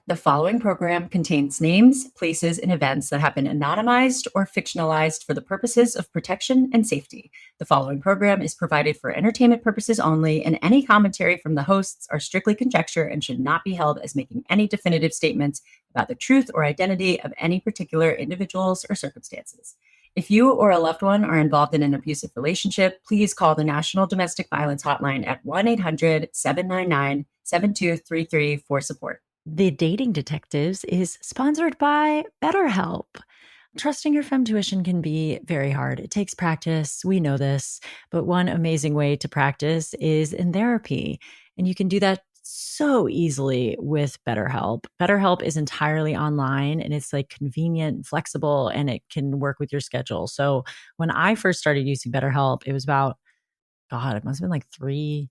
The following program contains names, places, and events that have been anonymized or fictionalized for the purposes of protection and safety. The following program is provided for entertainment purposes only, and any commentary from the hosts are strictly conjecture and should not be held as making any definitive statements about the truth or identity of any particular individuals or circumstances. If you or a loved one are involved in an abusive relationship, please call the National Domestic Violence Hotline at 1-800-799-7233 for support. The Dating Detectives is sponsored by BetterHelp. Trusting your femtuition can be very hard. It takes practice. We know this. But one amazing way to practice is in therapy. And you can do that so easily with BetterHelp. BetterHelp is entirely online and it's like convenient, flexible, and it can work with your schedule. So when I first started using BetterHelp, it was about, God, it must have been like 3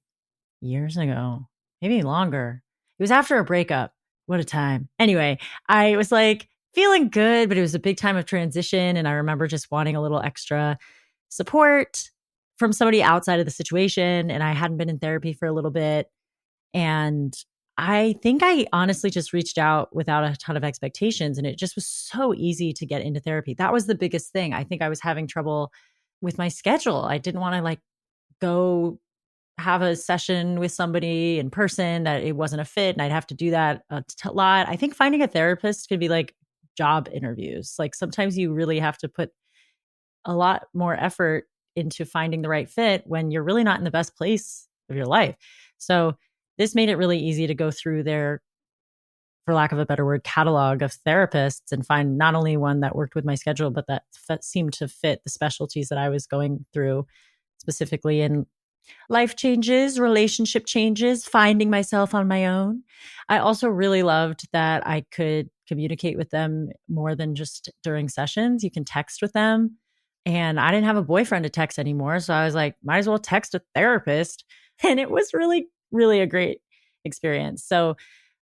years ago, maybe longer. It was after a breakup. What a time. Anyway, I was like feeling good, but it was a big time of transition. And I remember just wanting a little extra support from somebody outside of the situation. And I hadn't been in therapy for a little bit. And I think I honestly just reached out without a ton of expectations. And it just was so easy to get into therapy. That was the biggest thing. I think I was having trouble with my schedule. I didn't want to like go have a session with somebody in person, that it wasn't a fit and I'd have to do that a lot. I think finding a therapist could be like job interviews. Like sometimes you really have to put a lot more effort into finding the right fit when you're really not in the best place of your life. So this made it really easy to go through their, for lack of a better word, catalog of therapists and find not only one that worked with my schedule, but that seemed to fit the specialties that I was going through, specifically in life changes, relationship changes, finding myself on my own. I also really loved that I could communicate with them more than just during sessions. You can text with them. And I didn't have a boyfriend to text anymore. So I was like, might as well text a therapist. And it was really, really a great experience. So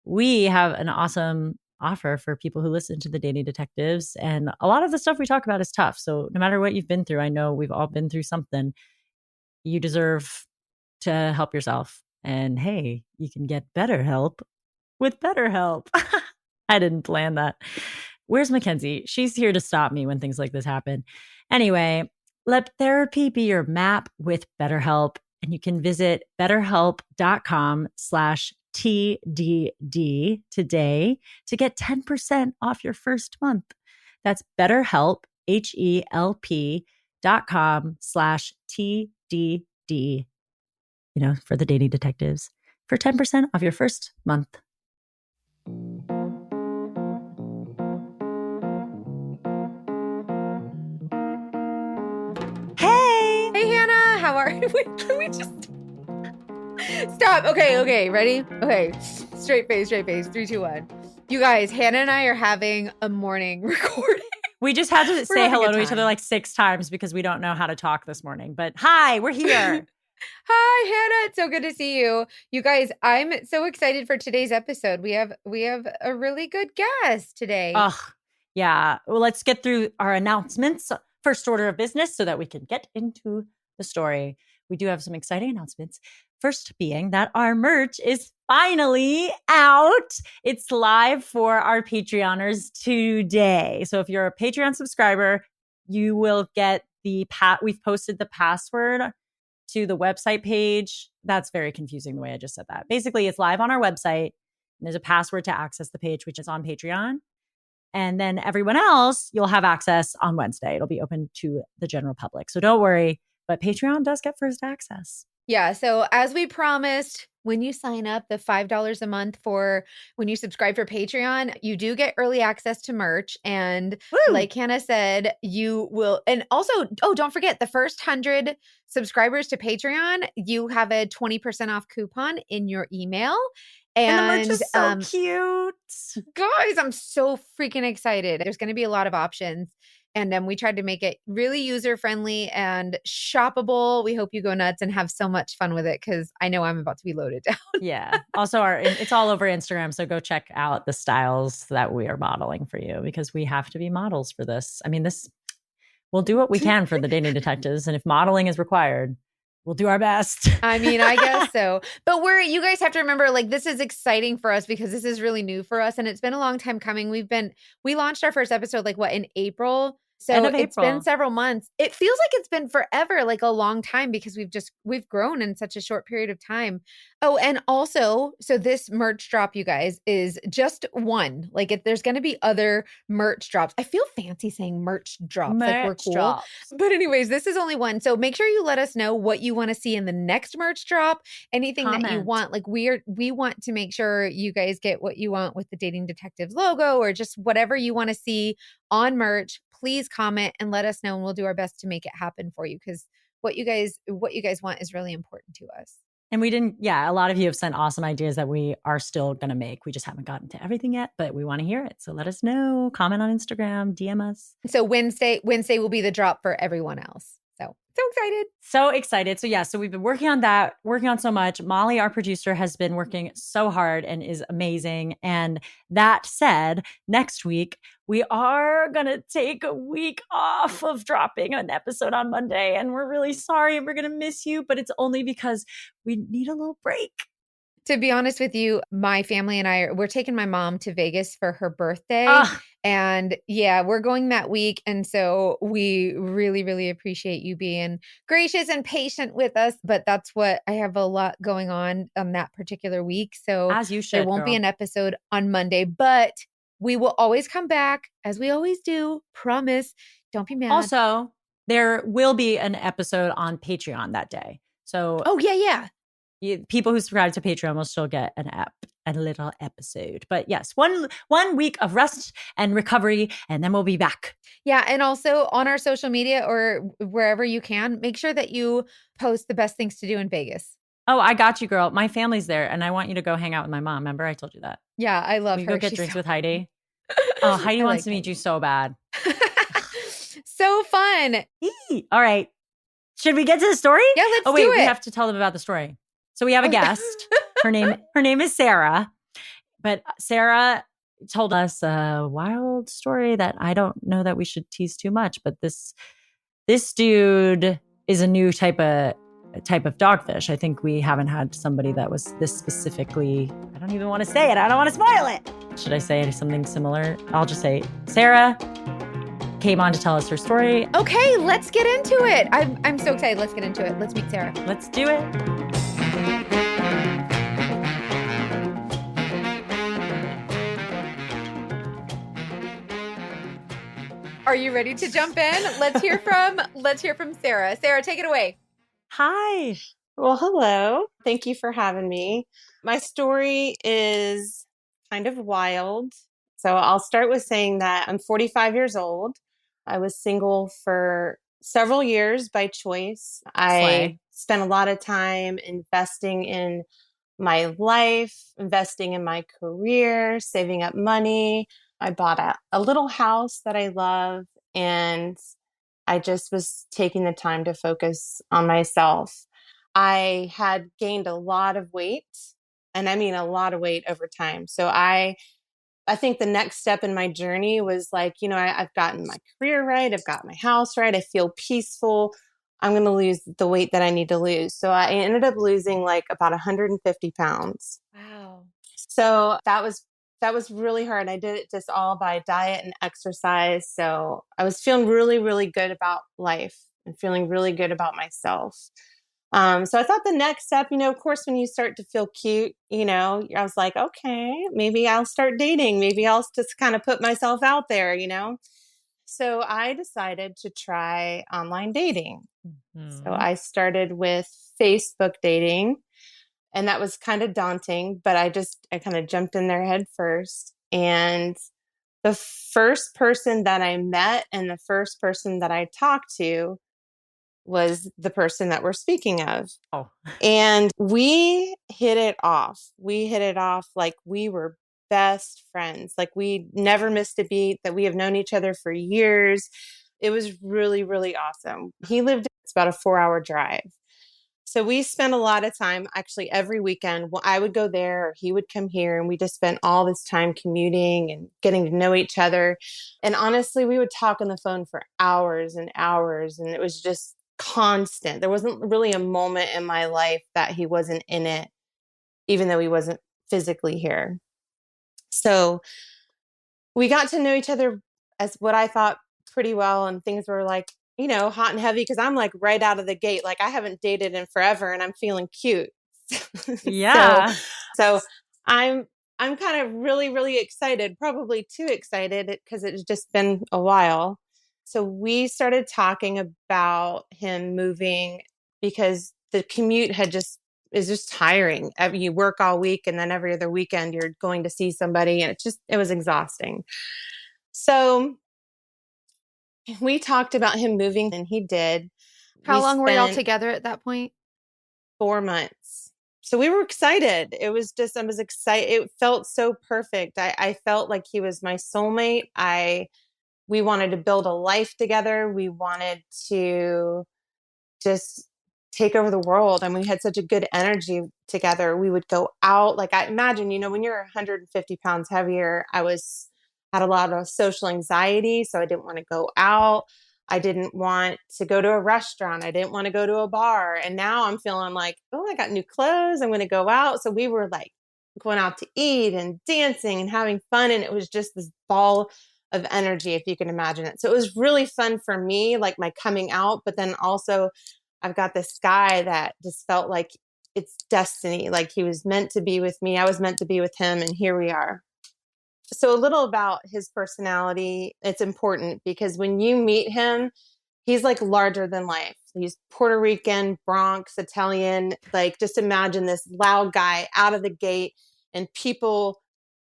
we have an awesome offer for people who listen to the Dating Detectives. And a lot of the stuff we talk about is tough. So no matter what you've been through, I know we've all been through something. You deserve to help yourself. And hey, you can get better help with BetterHelp. I didn't plan that. Where's Mackenzie? She's here to stop me when things like this happen. Anyway, let therapy be your map with BetterHelp. And you can visit betterhelp.com/TDD today to get 10% off your first month. That's BetterHelp, HELP.com/TDD, for the Dating Detectives, for 10% off your first month. Hey! Hey, Hanna, how are you? Wait, can we just stop? Okay, ready? Okay, straight face, 3, 2, 1. You guys, Hanna and I are having a morning recording. We just had to say hello to each other like 6 times because we don't know how to talk this morning. But hi, we're here. Hi, Hanna. It's so good to see you. You guys, I'm so excited for today's episode. We have a really good guest today. Oh, yeah. Well, let's get through our announcements. First order of business so that we can get into the story. We do have some exciting announcements. First being that our merch is finally out. It's live for our Patreoners today. So if you're a Patreon subscriber, you will get we've posted the password to the website page. That's very confusing the way I just said that. Basically, it's live on our website. And there's a password to access the page, which is on Patreon. And then everyone else, you'll have access on Wednesday. It'll be open to the general public. So don't worry, but Patreon does get first access. Yeah. So as we promised, when you sign up the $5 a month when you subscribe for Patreon, you do get early access to merch. And Woo! like Hanna said, you will, and also, don't forget the first 100 subscribers to Patreon, you have a 20% off coupon in your email. And the merch is so cute. Guys, I'm so freaking excited. There's going to be a lot of options. And we tried to make it really user-friendly and shoppable. We hope you go nuts and have so much fun with it because I know I'm about to be loaded down. Yeah. Also, it's all over Instagram. So go check out the styles that we are modeling for you because we have to be models for this. I mean, we'll do what we can for the Dating Detectives. And if modeling is required, we'll do our best. I mean, I guess so. But you guys have to remember, like, this is exciting for us because this is really new for us. And it's been a long time coming. We launched our first episode, like what, in April? So End of it's been April. several months. It feels like it's been forever, like a long time because we've grown in such a short period of time. Oh, and also, so this merch drop, you guys, is just one. Like there's going to be other merch drops. I feel fancy saying merch drops, like we're cool. Drops. But anyways, this is only one. So make sure you let us know what you want to see in the next merch drop. Anything that you Comment. want. Like we want to make sure you guys get what you want with the Dating Detectives logo or just whatever you want to see on merch. Please comment and let us know, and we'll do our best to make it happen for you because what you guys want is really important to us. And a lot of you have sent awesome ideas that we are still going to make. We just haven't gotten to everything yet, but we want to hear it. So let us know, comment on Instagram, DM us. So Wednesday will be the drop for everyone else. So excited. So excited. So we've been working on so much. Molly, our producer, has been working so hard and is amazing. And that said, next week, we are going to take a week off of dropping an episode on Monday. And we're really sorry and we're going to miss you, but it's only because we need a little break. To be honest with you, my family and we're taking my mom to Vegas for her birthday. And yeah, we're going that week. And so we really, really appreciate you being gracious and patient with us. But that's what I have a lot going on that particular week. So as you should, there won't be an episode on Monday, but we will always come back as we always do. Promise. Don't be mad. Also, there will be an episode on Patreon that day. So, yeah. People who subscribe to Patreon will still get a little episode. But yes, one week of rest and recovery, and then we'll be back. Yeah. And also on our social media or wherever you can, make sure that you post the best things to do in Vegas. Oh, I got you, girl. My family's there, and I want you to go hang out with my mom. Remember, I told you that. Yeah, I love her. Go get drinks with Heidi. Oh, Heidi wants to meet you so bad. So fun. All right. Should we get to the story? Yeah, let's do it. Oh, wait, we have to tell them about the story. So we have a guest. Her name is Sarah. But Sarah told us a wild story that I don't know that we should tease too much. But this dude is a new type of dogfish. I think we haven't had somebody that was this specifically. I don't even want to say it. I don't want to spoil it. Should I say something similar? I'll just say Sarah came on to tell us her story. Okay, let's get into it. I'm so excited. Let's get into it. Let's meet Sarah. Let's do it. Are you ready to jump in? Let's hear from Sarah. Sarah, take it away. Hi. Well, hello. Thank you for having me. My story is kind of wild. So I'll start with saying that I'm 45 years old. I was single for several years by choice. I spent a lot of time investing in my life, investing in my career, saving up money. I bought a little house that I love, and I just was taking the time to focus on myself. I had gained a lot of weight, and I mean a lot of weight over time. So I think the next step in my journey was like, I've gotten my career right. I've got my house right. I feel peaceful. I'm going to lose the weight that I need to lose. So I ended up losing like about 150 pounds. Wow. So that was really hard. I did it just all by diet and exercise. So I was feeling really, really good about life and feeling really good about myself. So I thought the next step, of course, when you start to feel cute, I was like, okay, maybe I'll start dating. Maybe I'll just kind of put myself out there, So I decided to try online dating. Mm-hmm. So I started with Facebook dating, and that was kind of daunting, but I kind of jumped in there head first. And the first person that I met and the first person that I talked to was the person that we're speaking of. Oh. And we hit it off. We hit it off like we were best friends. Like we never missed a beat, that we have known each other for years. It was really, really awesome. He lived, it's about a 4-hour drive. So we spent a lot of time, actually every weekend. Well, I would go there or he would come here, and we just spent all this time commuting and getting to know each other. And honestly, we would talk on the phone for hours and hours, and it was just constant. There wasn't really a moment in my life that he wasn't in it, even though he wasn't physically here. So we got to know each other as what I thought pretty well. And things were like, hot and heavy. Cause I'm like right out of the gate. Like I haven't dated in forever and I'm feeling cute. Yeah. So I'm kind of really, really excited, probably too excited because it's just been a while. So we started talking about him moving because the commute is just tiring. You work all week and then every other weekend you're going to see somebody and it was exhausting. So we talked about him moving and he did. How long were y'all together at that point? 4 months. So we were excited. I was excited. It felt so perfect. I felt like he was my soulmate. We wanted to build a life together. We wanted to just take over the world. And we had such a good energy together. We would go out. Like I imagine, when you're 150 pounds heavier, had a lot of social anxiety. So I didn't want to go out. I didn't want to go to a restaurant. I didn't want to go to a bar. And now I'm feeling like, oh, I got new clothes. I'm going to go out. So we were like going out to eat and dancing and having fun. And it was just this ball of energy, if you can imagine it. So it was really fun for me, like my coming out. But then also I've got this guy that just felt like it's destiny. Like he was meant to be with me. I was meant to be with him. And here we are. So a little about his personality. It's important because when you meet him, he's like larger than life. He's Puerto Rican, Bronx, Italian. Like just imagine this loud guy out of the gate and people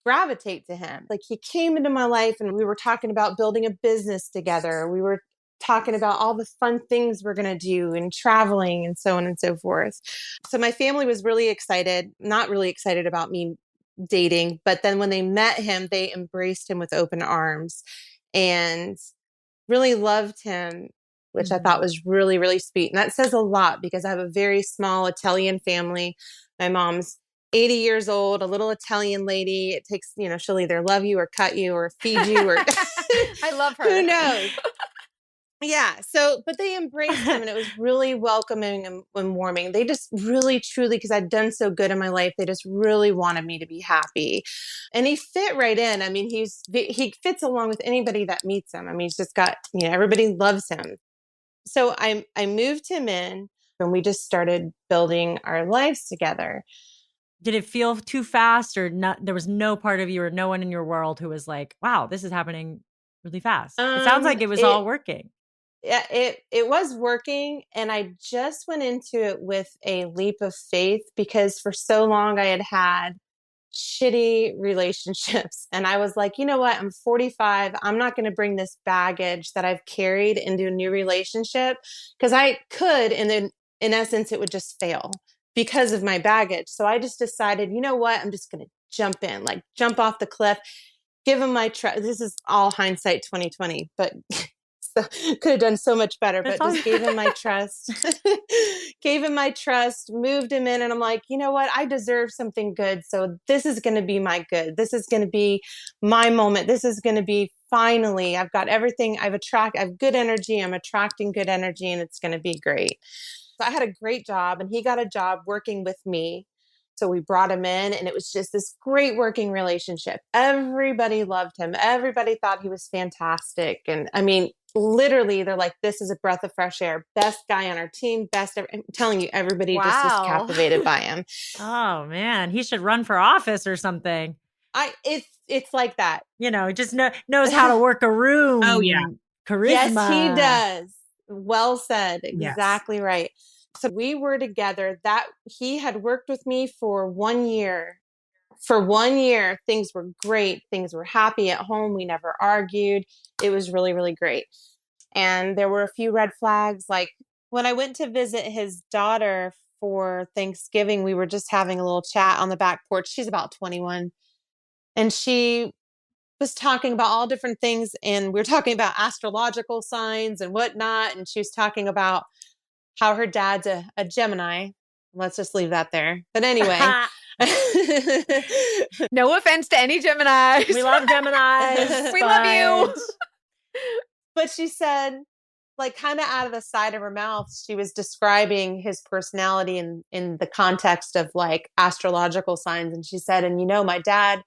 gravitate to him. Like he came into my life and we were talking about building a business together. We were talking about all the fun things we're going to do and traveling and so on and so forth. So my family was really excited, not really excited about me dating, but then when they met him, they embraced him with open arms and really loved him, which I thought was really, really sweet. And that says a lot because I have a very small Italian family. My mom's 80 years old, a little Italian lady. It takes, she'll either love you or cut you or feed you or I love her. Who knows? Yeah. So, but they embraced him and it was really welcoming and warming. They just really, truly, because I'd done so good in my life, they just really wanted me to be happy. And he fit right in. I mean, he fits along with anybody that meets him. I mean, he's just got, everybody loves him. So I moved him in and we just started building our lives together. Did it feel too fast or not? There was no part of you or no one in your world who was like, wow, this is happening really fast. It sounds like it was all working. Yeah, it was working. And I just went into it with a leap of faith because for so long I had shitty relationships. And I was like, you know what? I'm 45. I'm not going to bring this baggage that I've carried into a new relationship because I could. And then in essence, it would just fail because of my baggage. So I just decided, you know what? I'm just going to jump off the cliff, give him my trust. This is all hindsight 2020, but so, could have done so much better, but just gave him my trust, moved him in. And I'm like, you know what? I deserve something good. So this is going to be my good. This is going to be my moment. This is going to be finally, I've got everything. I have good energy. I'm attracting good energy and it's going to be great. So I had a great job and he got a job working with me. So we brought him in and it was just this great working relationship. Everybody loved him. Everybody thought he was fantastic. And I mean, literally, they're like, this is a breath of fresh air. Best guy on our team. I'm telling you, everybody just was captivated by him. Oh man, he should run for office or something. It's like that. Just knows how to work a room. Oh yeah. Charisma. Yes, he does. Well said. Exactly yes. Right. So we were together he had worked with me for 1 year. For 1 year, things were great. Things were happy at home. We never argued. It was really, really great. And there were a few red flags. Like when I went to visit his daughter for Thanksgiving, we were just having a little chat on the back porch. She's about 21. And she was talking about all different things. And we were talking about astrological signs and whatnot. And she was talking about how her dad's a Gemini. Let's just leave that there. But anyway. No offense to any Geminis. We love Geminis. We love you. But she said, like kind of out of the side of her mouth, she was describing his personality in the context of like astrological signs. And she said, and my dad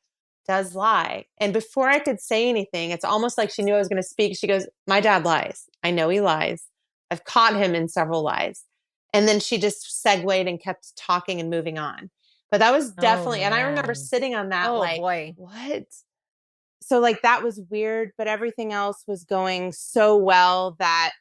does lie. And before I could say anything, it's almost like she knew I was going to speak. She goes, my dad lies. I know he lies. I've caught him in several lies. And then she just segued and kept talking and moving on. But that was definitely, and I remember sitting on that boy. what? So like that was weird, but everything else was going so well that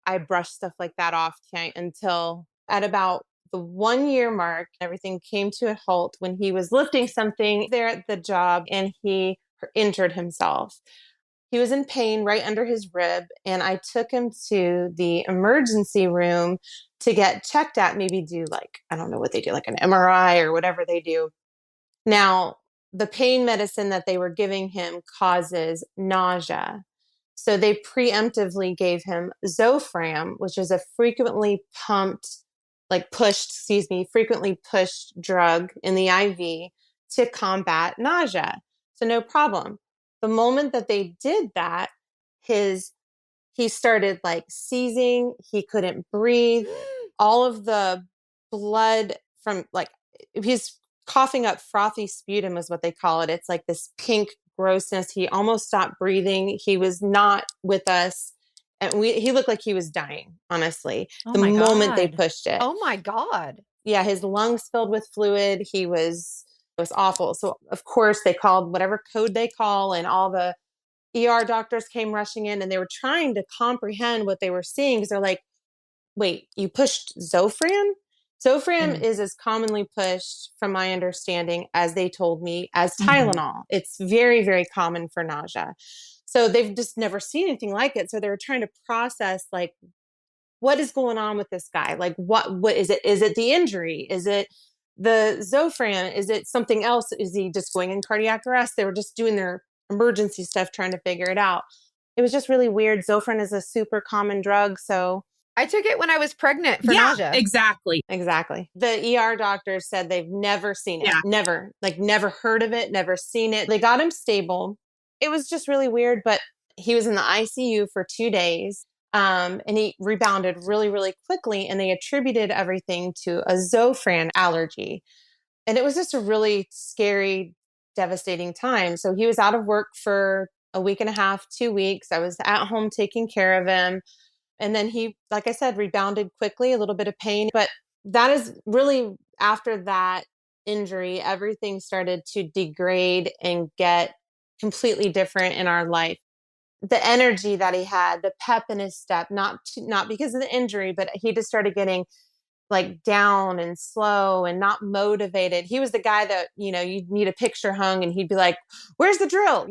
I brushed stuff like that off until at about the 1 year mark, everything came to a halt when he was lifting something there at the job and he injured himself. He was in pain right under his rib, and I took him to the emergency room to get checked at, maybe do like, I don't know what they do, like an MRI or whatever they do. Now, the pain medicine that they were giving him causes nausea. So they preemptively gave him Zofran, which is a frequently pushed drug in the IV to combat nausea. So no problem. The moment that they did that, he started like seizing. He couldn't breathe. All of the blood from like, he's coughing up frothy sputum is what they call it. It's like this pink grossness. He almost stopped breathing. He was not with us. And he looked like he was dying, honestly, the moment they pushed it. Oh my God. Yeah, his lungs filled with fluid. It was awful. So of course they called whatever code they call, and all the ER doctors came rushing in, and they were trying to comprehend what they were seeing because they're like, wait, you pushed Zofran? Zofran is as commonly pushed, from my understanding, as they told me, as Tylenol. It's very, very common for nausea. So they've just never seen anything like it. So they were trying to process, like, what is going on with this guy? Like, what is it? Is it the injury? Is it the Zofran? Is it something else? Is he just going in cardiac arrest? They were just doing their emergency stuff, trying to figure it out. It was just really weird. Zofran is a super common drug. So I took it when I was pregnant for nausea. Exactly. The ER doctors said they've never seen it. Yeah. Never heard of it, never seen it. They got him stable. It was just really weird, but he was in the ICU for 2 days. And he rebounded really, really quickly. And they attributed everything to a Zofran allergy. And it was just a really scary, devastating time. So he was out of work for a week and a half, 2 weeks. I was at home taking care of him. And then he, like I said, rebounded quickly, a little bit of pain. But that is really, after that injury, everything started to degrade and get completely different in our life. The energy that he had, the pep in his step, not because of the injury, but he just started getting like down and slow and not motivated. He was the guy that, you'd need a picture hung and he'd be like, where's the drill?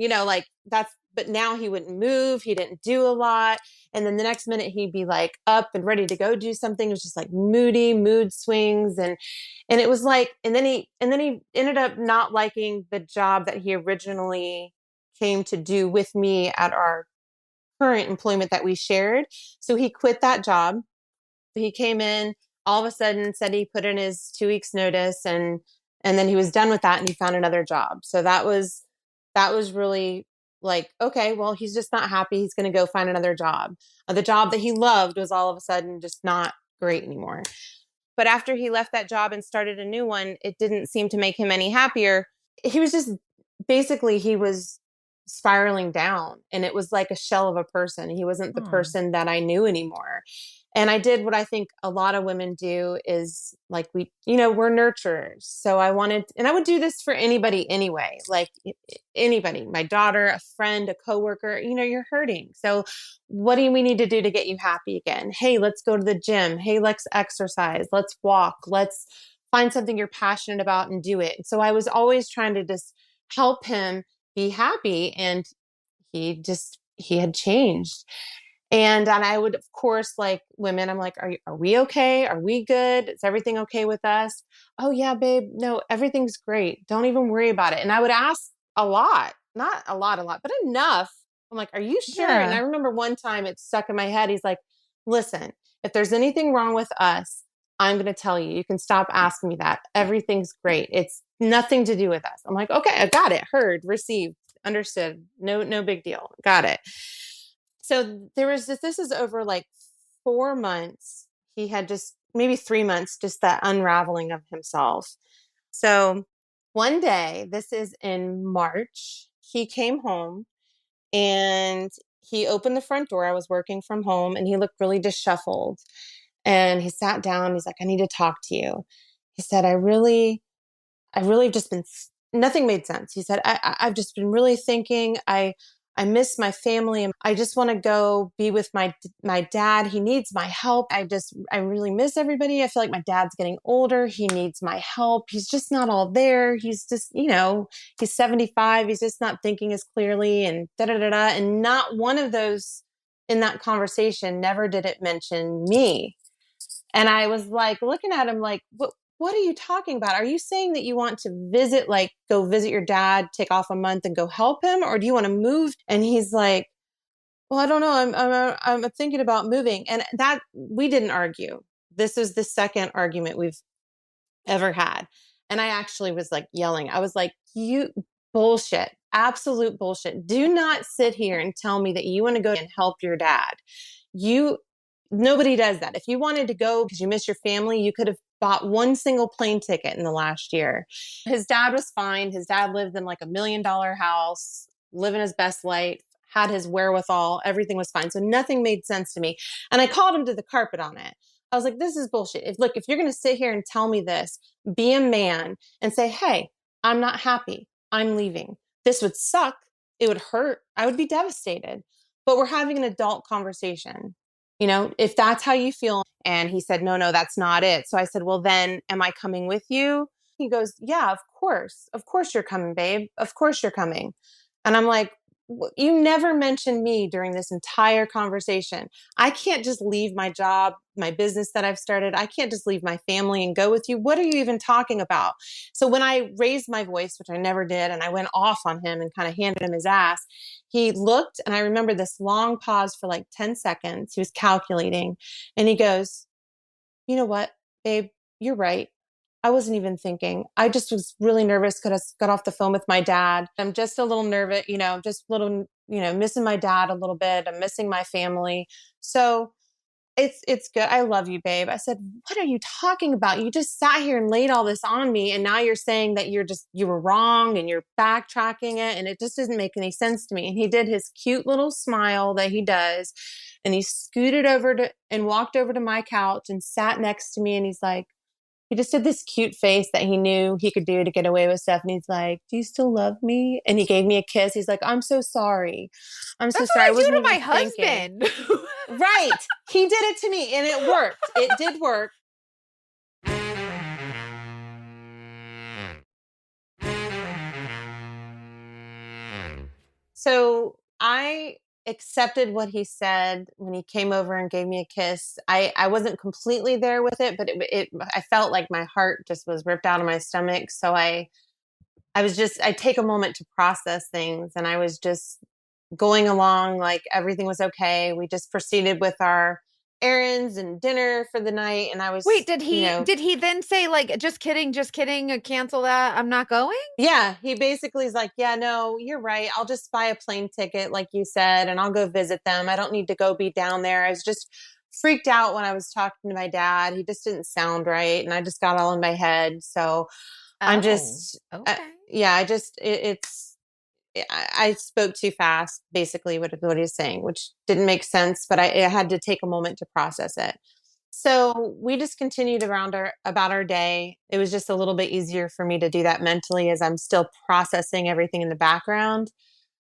But now he wouldn't move. He didn't do a lot. And then the next minute he'd be like up and ready to go do something. It was just like mood swings. And it was like, and then he ended up not liking the job that he originally came to do with me at our current employment that we shared. So he quit that job. He came in, all of a sudden said he put in his 2 weeks notice, and then he was done with that and he found another job. So that was really like, okay, well, he's just not happy. He's going to go find another job. The job that he loved was all of a sudden just not great anymore. But after he left that job and started a new one, it didn't seem to make him any happier. He was just, basically, he was spiraling down, and it was like a shell of a person. He wasn't the person that I knew anymore. And I did what I think a lot of women do, is like, we're nurturers. So I would do this for anybody anyway, like anybody, my daughter, a friend, a coworker, you're hurting. So what do we need to do to get you happy again? Hey, let's go to the gym. Hey, let's exercise. Let's walk. Let's find something you're passionate about and do it. So I was always trying to just help him be happy. And he had changed. And I would, of course, like women, I'm like, are we okay? Are we good? Is everything okay with us? Oh yeah, babe. No, everything's great. Don't even worry about it. And I would ask a lot, not a lot, but enough. I'm like, are you sure? Yeah. And I remember one time it stuck in my head. He's like, listen, if there's anything wrong with us, I'm going to tell you. You can stop asking me that. Everything's great. It's nothing to do with us. I'm like, okay, I got it. Heard, received, understood. No big deal. Got it. So there was this is over like 4 months, he had just maybe 3 months, just that unraveling of himself. So one day, this is in March, he came home and he opened the front door. I was working from home and he looked really disheveled. And he sat down. He's like, I need to talk to you. He said, I really just been, nothing made sense. He said, I've just been really thinking. I miss my family and I just want to go be with my dad. He needs my help. I really miss everybody. I feel like my dad's getting older. He needs my help. He's just not all there. He's just, he's 75. He's just not thinking as clearly and da da da da. And not one of those in that conversation, never did it mention me. And I was like looking at him like, what are you talking about? Are you saying that you want to visit, like go visit your dad, take off a month and go help him? Or do you want to move? And he's like, well, I don't know. I'm thinking about moving. And that we didn't argue. This is the second argument we've ever had. And I actually was like yelling. I was like, you bullshit, absolute bullshit. Do not sit here and tell me that you want to go and help your dad. Nobody does that. If you wanted to go because you miss your family, you could have bought one single plane ticket in the last year. His dad was fine. His dad lived in like $1 million house, living his best life, had his wherewithal. Everything was fine. So nothing made sense to me. And I called him to the carpet on it. I was like, this is bullshit. If you're going to sit here and tell me this, be a man and say, hey, I'm not happy. I'm leaving. This would suck. It would hurt. I would be devastated. But we're having an adult conversation. If that's how you feel. And he said, no, that's not it. So I said, well, then am I coming with you? He goes, yeah, of course. Of course you're coming, babe. Of course you're coming. And I'm like, you never mentioned me during this entire conversation. I can't just leave my job, my business that I've started. I can't just leave my family and go with you. What are you even talking about? So when I raised my voice, which I never did, and I went off on him and kind of handed him his ass, he looked, and I remember this long pause for like 10 seconds. He was calculating, and he goes, you know what, babe, you're right. I wasn't even thinking. I just was really nervous because I got off the phone with my dad. I'm just a little nervous, just a little, missing my dad a little bit. I'm missing my family. So it's good. I love you, babe. I said, what are you talking about? You just sat here and laid all this on me. And now you're saying that you were wrong and you're backtracking it. And it just doesn't make any sense to me. And he did his cute little smile that he does. And he scooted over and walked over to my couch and sat next to me. And he's like, he just did this cute face that he knew he could do to get away with stuff. And he's like, do you still love me? And he gave me a kiss. He's like, I'm so sorry. I'm so sorry. That's what I do to my husband. husband. Right. He did it to me and it worked. It did work. So I accepted what he said when he came over and gave me a kiss. I wasn't completely there with it, but I felt like my heart just was ripped out of my stomach. So I take a moment to process things, and I was just going along like everything was okay. We just proceeded with our errands and dinner for the night. And I was, wait, did he then say like, just kidding, cancel that, I'm not going? Yeah, he basically is like, yeah, no, you're right. I'll just buy a plane ticket, like you said, and I'll go visit them. I don't need to go be down there. I was just freaked out when I was talking to my dad. He just didn't sound right. And I just got all in my head. So I'm just, okay. I spoke too fast, basically what he's saying, which didn't make sense, but I had to take a moment to process it. So we just continued about our day. It was just a little bit easier for me to do that mentally as I'm still processing everything in the background.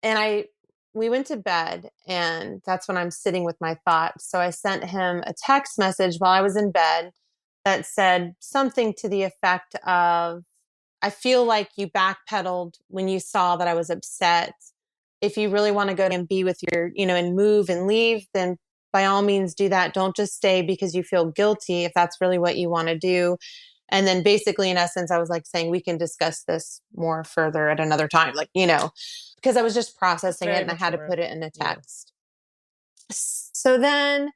And we went to bed, and that's when I'm sitting with my thoughts. So I sent him a text message while I was in bed that said something to the effect of, I feel like you backpedaled when you saw that I was upset. If you really want to go and be with and move and leave, then by all means do that. Don't just stay because you feel guilty if that's really what you want to do. And then basically, in essence, I was like saying, we can discuss this more further at another time, because I was just processing it and I had to put it in a text. Yeah. So then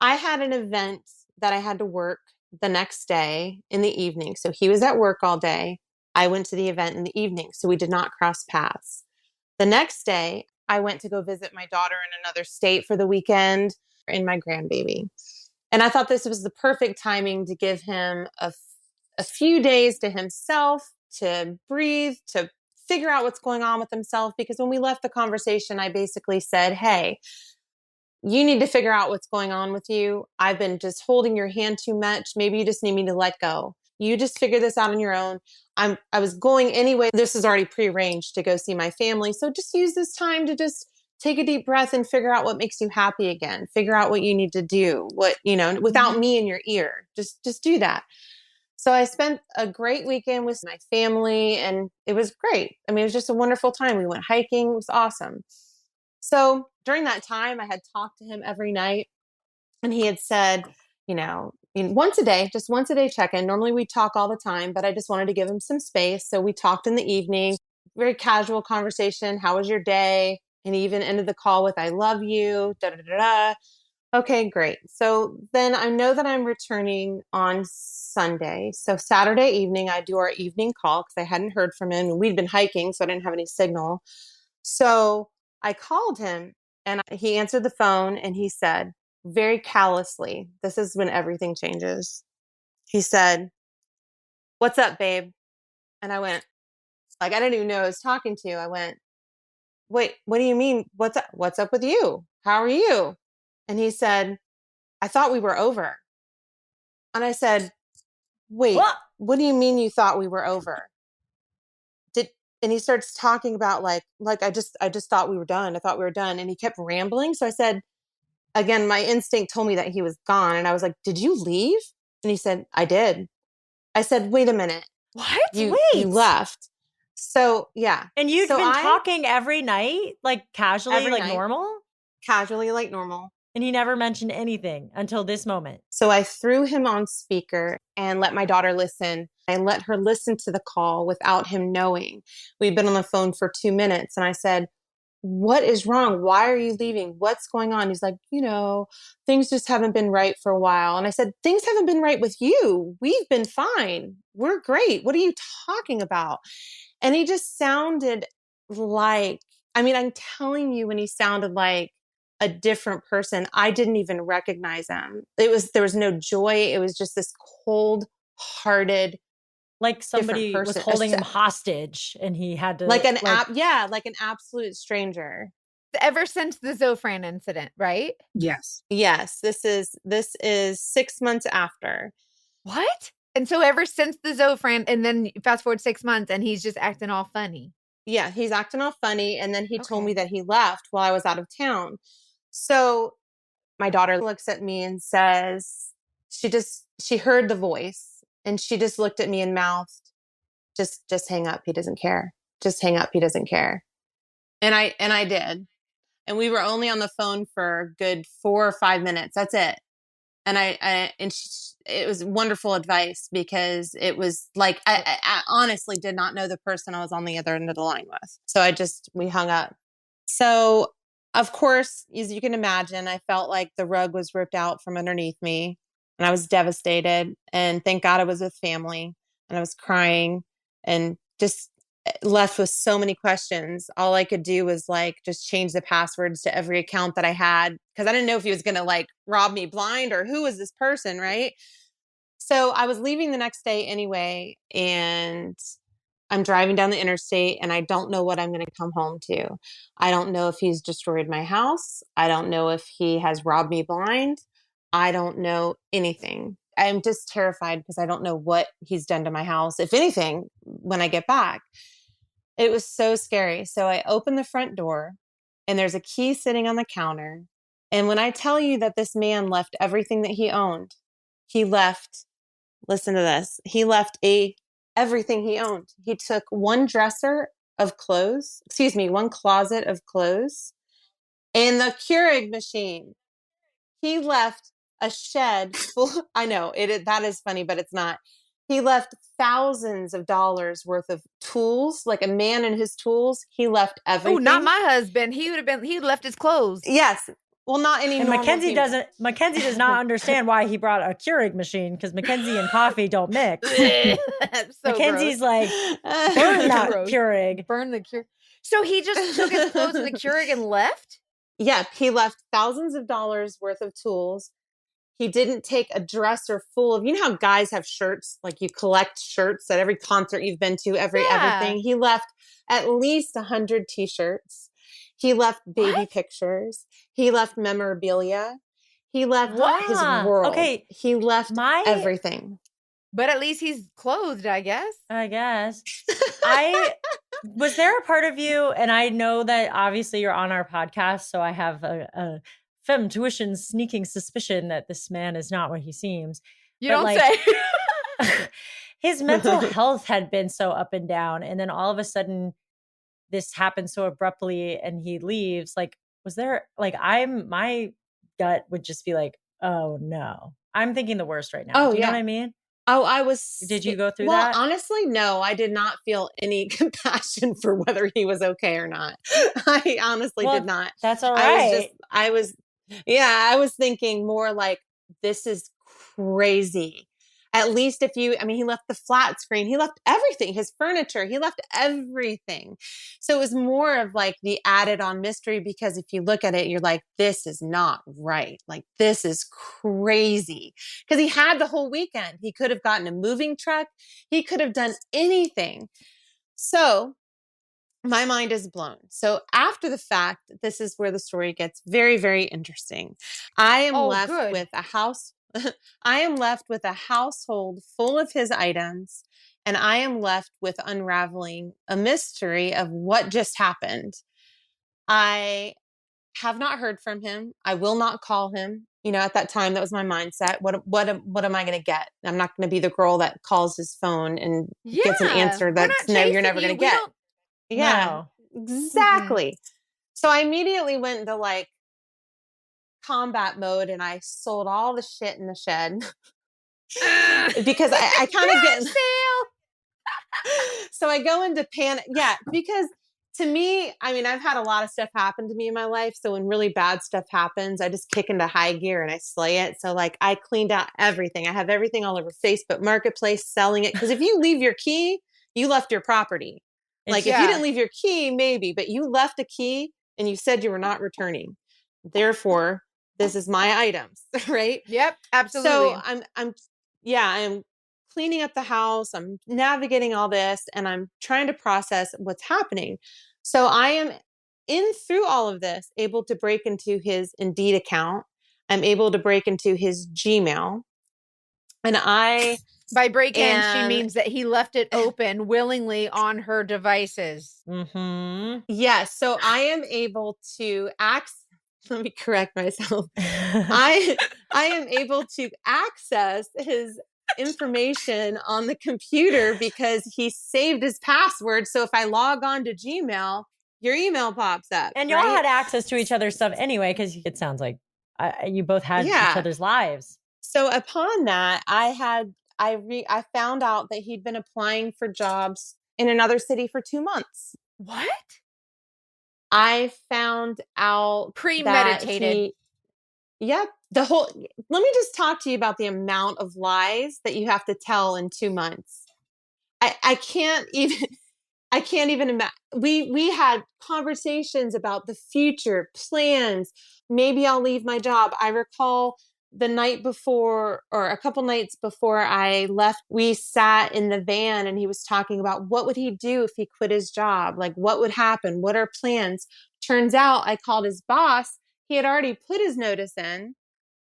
I had an event that I had to work the next day in the evening. So he was at work all day. I went to the event in the evening, so we did not cross paths. The next day, I went to go visit my daughter in another state for the weekend. and my grandbaby. And I thought this was the perfect timing to give him a few days to himself, to breathe, to figure out what's going on with himself. Because when we left the conversation, I basically said, hey, you need to figure out what's going on with you. I've been just holding your hand too much. Maybe you just need me to let go. You just figure this out on your own. I was going anyway. This is already prearranged to go see my family. So just use this time to just take a deep breath and figure out what makes you happy again. Figure out what you need to do, without me in your ear. Just do that. So I spent a great weekend with my family and it was great. I mean, it was just a wonderful time. We went hiking. It was awesome. So during that time, I had talked to him every night and he had said, once a day check-in. Normally we talk all the time, but I just wanted to give him some space. So we talked in the evening, very casual conversation. How was your day? And he even ended the call with, I love you, da, da, da, da. Okay, great. So then I know that I'm returning on Sunday. So Saturday evening, I do our evening call because I hadn't heard from him. We'd been hiking, so I didn't have any signal. So I called him and he answered the phone and he said, very callously, this is when everything changes. He said, what's up, babe? And I went, I didn't even know who I was talking to. I went, wait, what do you mean? What's up? What's up with you? How are you? And he said, I thought we were over. And I said, wait, what do you mean you thought we were over? And he starts talking about like I just thought we were done. I thought we were done. And he kept rambling. So I said, again, my instinct told me that he was gone. And I was like, did you leave? And he said, I did. I said, wait a minute. What? You left. So yeah. And you've been talking every night, like casually, like normal? Casually, like normal. And he never mentioned anything until this moment. So I threw him on speaker and let my daughter listen. I let her listen to the call without him knowing. We'd been on the phone for 2 minutes and I said, what is wrong? Why are you leaving? What's going on? He's like, things just haven't been right for a while. And I said, things haven't been right with you. We've been fine. We're great. What are you talking about? And he just sounded like, I'm telling you, when he sounded like a different person, I didn't even recognize him. There was no joy. It was just this cold-hearted, like somebody was holding him hostage and he had to like an absolute stranger. Ever since the Zofran incident, right? Yes. This is 6 months after. What? And so ever since the Zofran, and then fast forward 6 months and he's just acting all funny. Yeah, he's acting all funny. And then he told me that he left while I was out of town. So my daughter looks at me and says, she heard the voice and she just looked at me and mouthed, just hang up. He doesn't care. Just hang up. He doesn't care. And I did. And we were only on the phone for a good 4 or 5 minutes. That's it. And it was wonderful advice because it was like, I honestly did not know the person I was on the other end of the line with. So we hung up. So of course, as you can imagine, I felt like the rug was ripped out from underneath me and I was devastated. And thank God I was with family and I was crying and just left with so many questions. All I could do was just change the passwords to every account that I had because I didn't know if he was going to rob me blind or who was this person, right? So I was leaving the next day anyway, and I'm driving down the interstate and I don't know what I'm going to come home to. I don't know if he's destroyed my house. I don't know if he has robbed me blind. I don't know anything. I'm just terrified because I don't know what he's done to my house, if anything, when I get back. It was so scary. So I opened the front door and there's a key sitting on the counter. And when I tell you that this man left everything that he owned, listen to this, he left everything he owned. He took one closet of clothes, and the Keurig machine. He left a shed full. I know that is funny, but it's not. He left thousands of dollars worth of tools, like a man and his tools. He left everything. Oh, not my husband. He left his clothes. Yes. Well, not any. And Mackenzie does not understand why he brought a Keurig machine because Mackenzie and coffee don't mix. Mackenzie's gross. Burn that Keurig. Burn the Keurig. So he just took his clothes in the Keurig and left? Yeah, he left thousands of dollars worth of tools. He didn't take a dresser full of, you know how guys have shirts, like you collect shirts at every concert you've been to, every everything. He left at least 100 t-shirts. He left baby pictures. He left memorabilia. He left his world. Okay. He left everything. But at least he's clothed, I guess. Was there a part of you, and I know that obviously you're on our podcast, so I have a femme tuition sneaking suspicion that this man is not what he seems. You don't say. His mental health had been so up and down, and then all of a sudden this happened so abruptly and he leaves. Like, was there, like, my gut would just be like, oh no. I'm thinking the worst right now. Do you know what I mean? Oh, Did you go through that? Well, honestly, no, I did not feel any compassion for whether he was okay or not. I honestly did not. That's all right. I was thinking more like, this is crazy. At least he left the flat screen, he left everything, his furniture, he left everything. So it was more of like the added on mystery, because if you look at it, you're like, this is not right. Like, this is crazy. Because he had the whole weekend. He could have gotten a moving truck. He could have done anything. So my mind is blown. So after the fact, this is where the story gets very, very interesting. I am left with a house. I am left with a household full of his items, and I am left with unraveling a mystery of what just happened. I have not heard from him. I will not call him. You know, at that time, that was my mindset. What am I going to get? I'm not going to be the girl that calls his phone and gets an answer that's no, you're never going to get. Yeah, exactly. Mm-hmm. So I immediately went into like combat mode, and I sold all the shit in the shed because I kind of get so I go into panic. Yeah, because to me, I mean, I've had a lot of stuff happen to me in my life. So when really bad stuff happens, I just kick into high gear and I slay it. So like, I cleaned out everything. I have everything all over Facebook Marketplace, selling it. Because if you leave your key, you left your property. Like if you didn't leave your key, maybe, but you left a key and you said you were not returning. Therefore, this is my items, right? Yep, absolutely. So I'm cleaning up the house. I'm navigating all this, and I'm trying to process what's happening. So I am through all of this, able to break into his Indeed account. I'm able to break into his Gmail. And by break in, she means that he left it open willingly on her devices. Mm-hmm. Yes. So I am able to let me correct myself. I am able to access his information on the computer because he saved his password. So if I log on to Gmail, your email pops up. And y'all had access to each other's stuff anyway, because it sounds like you both had each other's lives. So upon that, I found out that he'd been applying for jobs in another city for 2 months. What? I found out premeditated. Yep. Let me just talk to you about the amount of lies that you have to tell in 2 months. I can't even imagine. We had conversations about the future plans. Maybe I'll leave my job. I recall the night before, or a couple nights before I left, we sat in the van and he was talking about what would he do if he quit his job? Like, what would happen? What are plans? Turns out I called his boss. He had already put his notice in.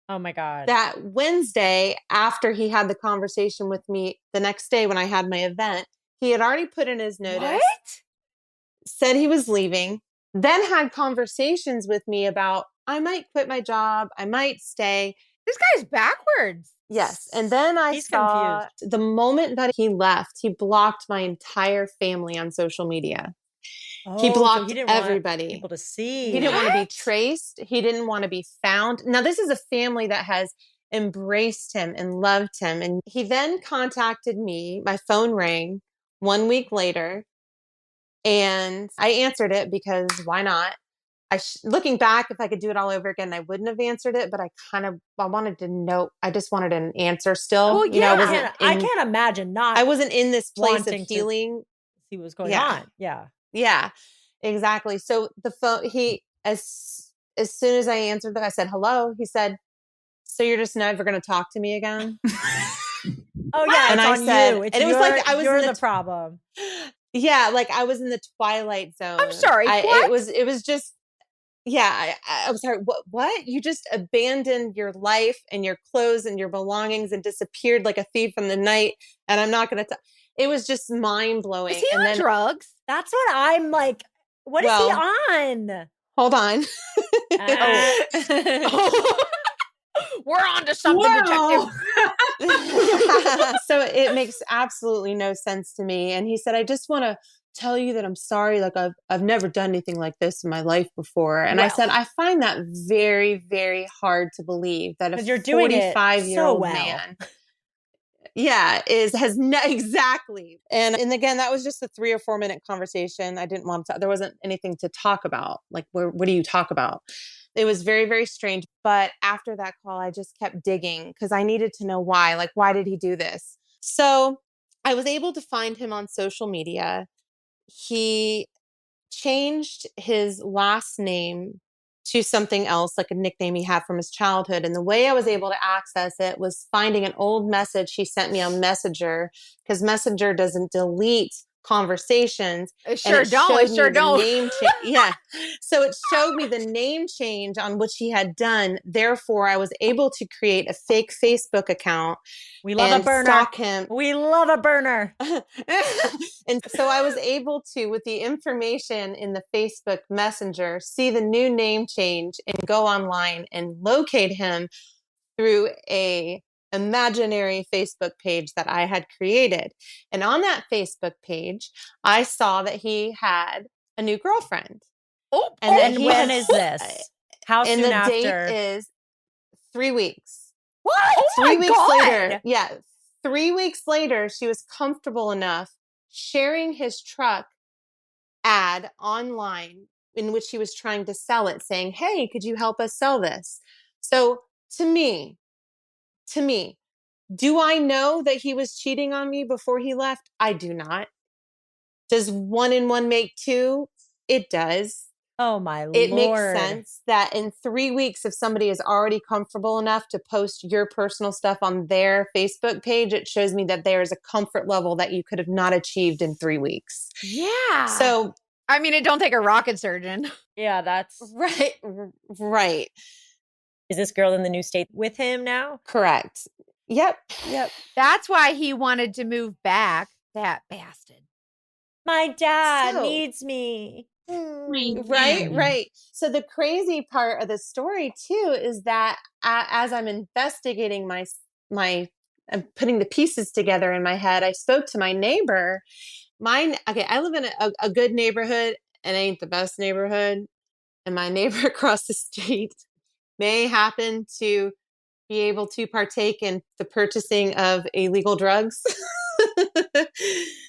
Oh my God. That Wednesday, after he had the conversation with me the next day when I had my event, he had already put in his notice. What? Said he was leaving, then had conversations with me about, I might quit my job. I might stay. This guy's backwards. Yes. And then He's saw confused. The moment that he left, he blocked my entire family on social media. He blocked so he didn't everybody. Want people to see. He didn't want to be traced. He didn't want to be found. Now, this is a family that has embraced him and loved him. And he then contacted me. My phone rang 1 week later, and I answered it because why not? Looking back, if I could do it all over again, I wouldn't have answered it, but I wanted to know. I just wanted an answer still. Well, yeah, I can't imagine not. I wasn't in this place of healing. See what was going on. Yeah. Yeah, exactly. So the phone, as soon as I answered that, I said, hello. He said, so you're just never going to talk to me again? Oh yeah, And it's I on said, you. It's and it was like I was you're in the problem. Yeah, like I was in the twilight zone. I'm sorry, what? It was just, yeah, I'm sorry. What? You just abandoned your life and your clothes and your belongings and disappeared like a thief in the night. And I'm not going to, it was just mind blowing. Is he and on then, drugs? That's what I'm like. What is he on? hold on. We're on to something, detective. So it makes absolutely no sense to me. And he said, I just want to tell you that I'm sorry. Like I've never done anything like this in my life before. And I said, I find that very, very hard to believe that a You're doing it 45-year-old so well. man, exactly. And again, that was just a 3 or 4 minute conversation. I didn't want to, there wasn't anything to talk about. Like, what do you talk about? It was very, very strange. But after that call, I just kept digging because I needed to know why. Like, why did he do this? So I was able to find him on social media. He changed his last name to something else, like a nickname he had from his childhood. And the way I was able to access it was finding an old message he sent me on Messenger, because Messenger doesn't delete conversations. It sure don't. Name yeah. So it showed me the name change on which he had done. Therefore, I was able to create a fake Facebook account. We love a burner. Stalk him. We love a burner. And so I was able to, with the information in the Facebook Messenger, see the new name change and go online and locate him through a imaginary Facebook page that I had created. And on that Facebook page, I saw that he had a new girlfriend. And when is this? How soon after? And the date is 3 weeks. What? 3 weeks later. Yeah. 3 weeks later, she was comfortable enough sharing his truck ad online in which he was trying to sell it, saying, hey, could you help us sell this? So to me, do I know that he was cheating on me before he left? I do not. Does 1 and 1 make 2? It does. Oh my Lord. It makes sense that in 3 weeks, if somebody is already comfortable enough to post your personal stuff on their Facebook page, it shows me that there is a comfort level that you could have not achieved in 3 weeks. Yeah. So, I mean, it don't take a rocket surgeon. Yeah, that's right. Is this girl in the new state with him now? Correct. Yep. That's why he wanted to move back. That bastard. My dad needs me. Right. So the crazy part of the story too is that as I'm investigating I'm putting the pieces together in my head, I spoke to my neighbor. I live in a good neighborhood. It ain't the best neighborhood. And my neighbor across the street may happen to be able to partake in the purchasing of illegal drugs.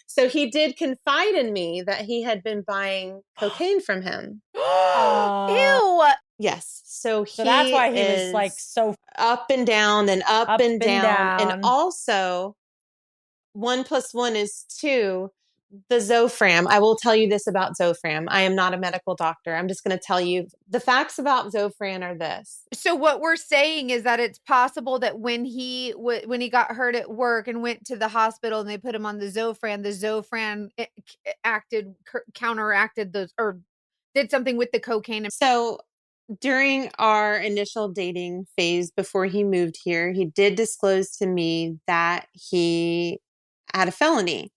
So he did confide in me that he had been buying cocaine from him. Ew. Yes. So that's why he was like so up and down and up and down. And also 1 + 1 is 2. The Zofran. I will tell you this about Zofran. I am not a medical doctor. I'm just going to tell you the facts about Zofran are this. So what we're saying is that it's possible that when he got hurt at work and went to the hospital and they put him on the Zofran counteracted those, or did something with the cocaine. So during our initial dating phase before he moved here, he did disclose to me that he had a felony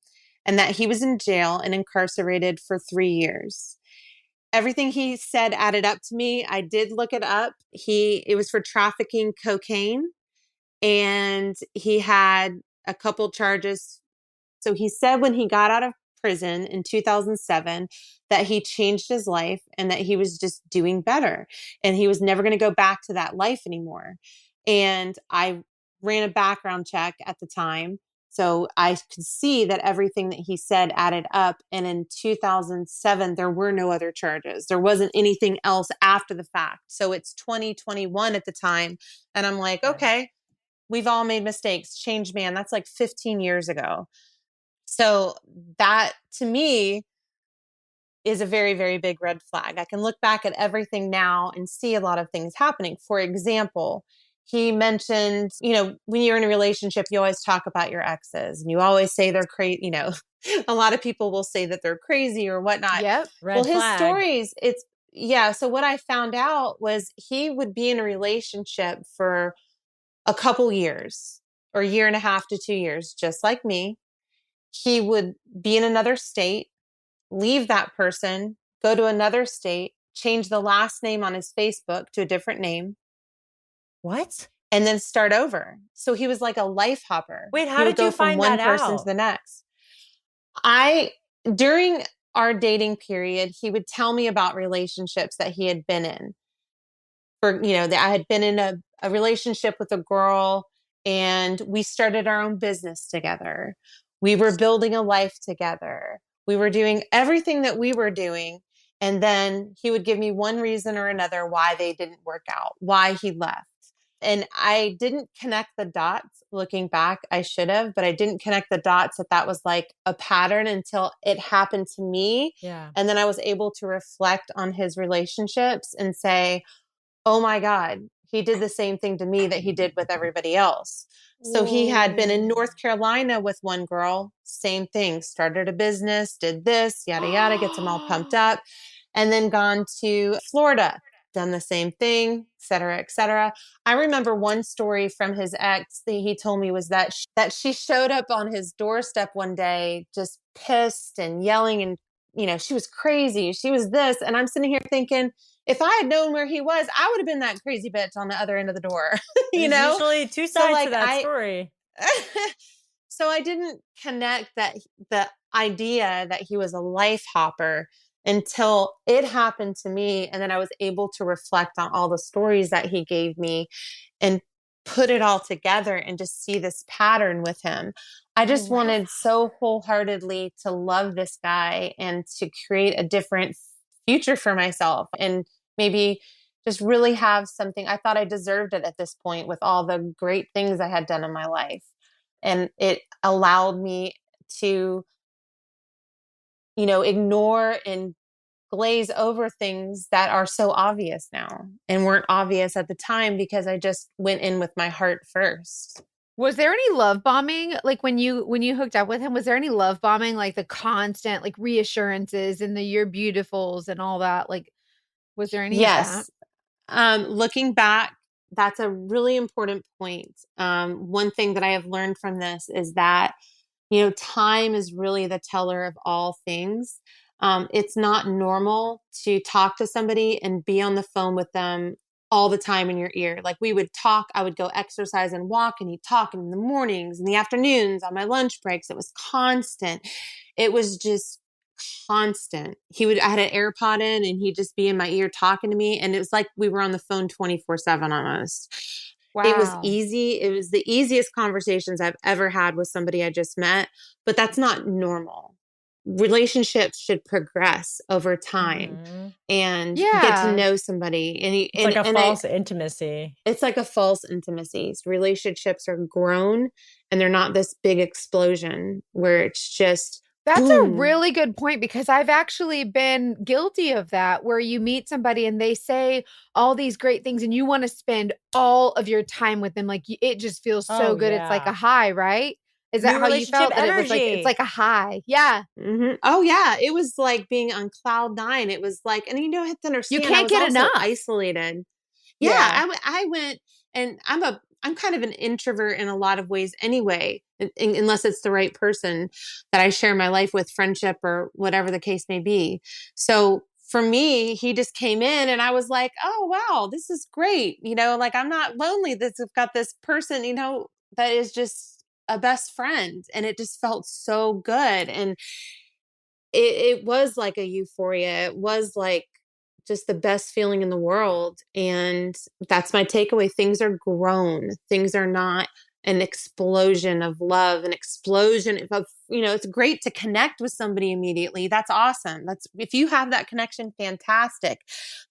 and that he was in jail and incarcerated for 3 years. Everything he said added up to me. I did look it up. It was for trafficking cocaine, and he had a couple charges. So he said when he got out of prison in 2007 that he changed his life and that he was just doing better and he was never going to go back to that life anymore. And I ran a background check at the time, so I could see that everything that he said added up. And in 2007, there were no other charges. There wasn't anything else after the fact. So it's 2021 at the time. And I'm like, okay, we've all made mistakes. Change man. That's like 15 years ago. So that to me is a very, very big red flag. I can look back at everything now and see a lot of things happening. For example, he mentioned, when you're in a relationship, you always talk about your exes and you always say they're crazy. A lot of people will say that they're crazy or whatnot. Yep. Red His flag. stories, so what I found out was he would be in a relationship for a couple years or a year and a half to 2 years, just like me. He would be in another state, leave that person, go to another state, change the last name on his Facebook to a different name, What? and then start over. So he was like a life hopper. Wait, how He would did go you from find one that person to out? the next. During our dating period, he would tell me about relationships that he had been in. That I had been in a relationship with a girl and we started our own business together. We were building a life together. We were doing everything that we were doing. And then he would give me one reason or another why they didn't work out, why he left. And I didn't connect the dots looking back. I should have, but I didn't connect the dots that was like a pattern until it happened to me. Yeah. And then I was able to reflect on his relationships and say, oh my God, he did the same thing to me that he did with everybody else. So he had been in North Carolina with one girl, same thing, started a business, did this, yada, yada, gets them all pumped up, and then gone to Florida, done the same thing, et cetera, et cetera. I remember one story from his ex that he told me was that she showed up on his doorstep one day, just pissed and yelling and, she was crazy. She was this. And I'm sitting here thinking, if I had known where he was, I would have been that crazy bitch on the other end of the door, There's usually two sides to that story. So I didn't connect the idea that he was a life hopper until it happened to me. And then I was able to reflect on all the stories that he gave me and put it all together and just see this pattern with him. I just wanted so wholeheartedly to love this guy and to create a different future for myself and maybe just really have something. I thought I deserved it at this point with all the great things I had done in my life. And it allowed me to, ignore and glaze over things that are so obvious now and weren't obvious at the time because I just went in with my heart first. Was there any love bombing? Like when you hooked up with him, was there any love bombing? Like the constant like reassurances and the you're beautifuls and all that? Like, was there any of that? Yes. Looking back, that's a really important point. One thing that I have learned from this is that, time is really the teller of all things. It's not normal to talk to somebody and be on the phone with them all the time in your ear. Like we would talk, I would go exercise and walk, and he'd talk in the mornings, in the afternoons, on my lunch breaks. It was constant. It was just constant. I had an AirPod in and he'd just be in my ear talking to me. And it was like we were on the phone 24/7 almost. Wow. It was easy. It was the easiest conversations I've ever had with somebody I just met, but that's not normal. Relationships should progress over time and get to know somebody. It's like a false intimacy. It's like a false intimacy. Relationships are grown and they're not this big explosion where it's just That's boom. a really good point because I've actually been guilty of that where you meet somebody and they say all these great things and you want to spend all of your time with them. Like it just feels so good. Yeah. It's like a high, right? Is that how you felt? That it was like, it's like a high. Yeah. Mm-hmm. Oh yeah. It was like being on cloud nine. It was like, and you don't have to understand. You can't get enough. Isolated. Yeah. I went and I'm kind of an introvert in a lot of ways anyway, unless it's the right person that I share my life with, friendship or whatever the case may be. So for me, he just came in and I was like, oh, wow, this is great. Like I'm not lonely. I've got this person, that is just a best friend. And it just felt so good. And it was like a euphoria. It was like just the best feeling in the world. And that's my takeaway. Things are grown. Things are not an explosion of love, an explosion of, it's great to connect with somebody immediately. That's awesome. If you have that connection, fantastic,